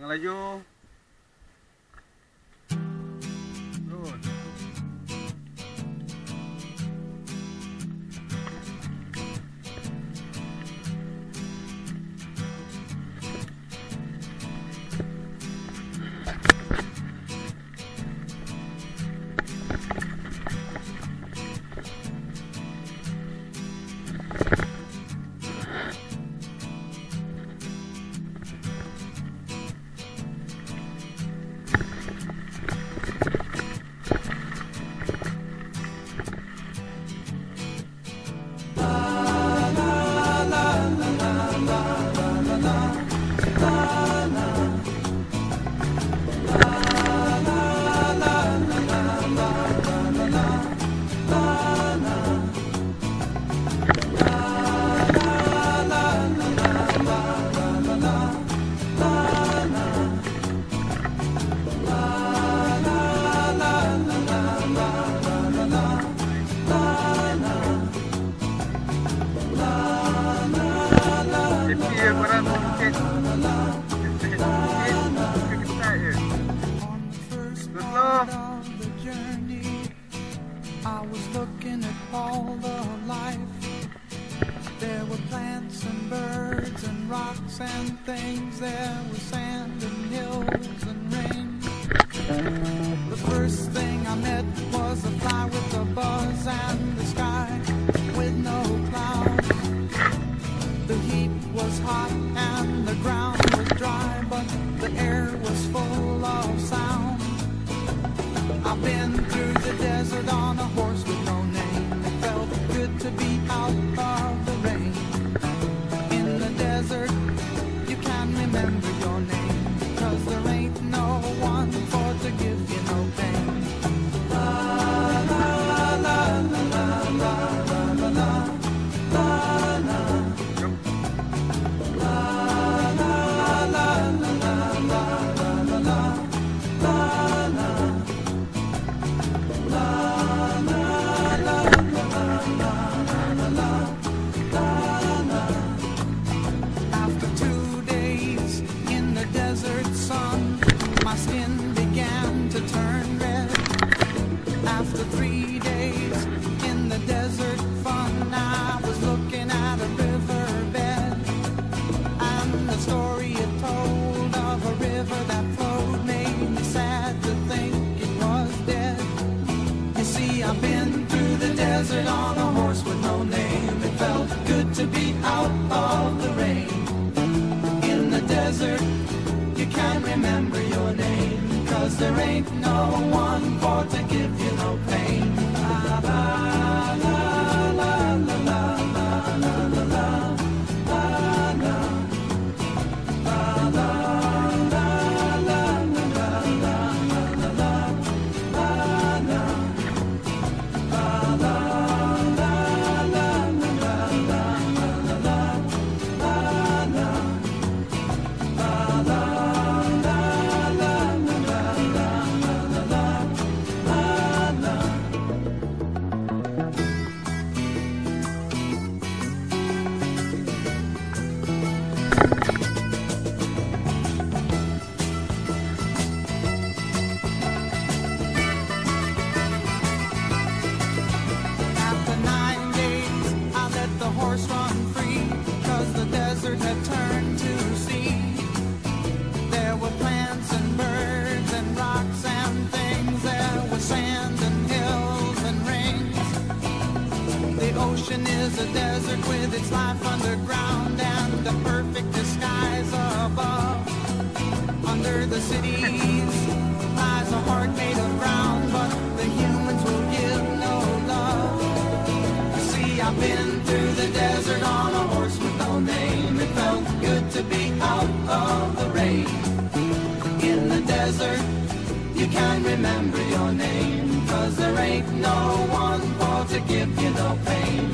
Ngelaju. Terus. I was looking at all the life. There were plants and birds and rocks and things. There was sand and hills and rain. The first thing I met was a fly with a buzz and the sky with no clouds. The heat was hot and the ground was dry, but the air was full of sound. I've been through the desert on a horse with no name. It felt good to be out of the rain. In the desert, you can remember your name, 'cause there ain't no one for to give you no pain. La la la la la la la la la la. La la la la la la la la la. After 2 days in the desert sun, my skin began to turn red. After 3 days in the desert fun, I was looking at a riverbed, and the story it told of a river that flowed made me sad to think it was dead. You see, I've been through the desert on a horse with no name. It felt good to be out of the rain. In the desert, you can't remember your name, 'cause there ain't no one for to give you no pain. La la la la la la la la la la la la la la la la la la la. After 9 days, I let the horse run free, 'cause the desert had turned to sea. There were plants and birds and rocks and things. There was sand and hills and rains. The ocean is a desert with its life underground and a perfect disguise above. Under the cities lies a heart made of brown, but the humans will give no love. See, I've been through the desert on a horse with no name. It felt good to be out of the rain. In the desert, you can't remember your name, 'cause there ain't no one for to give you no pain.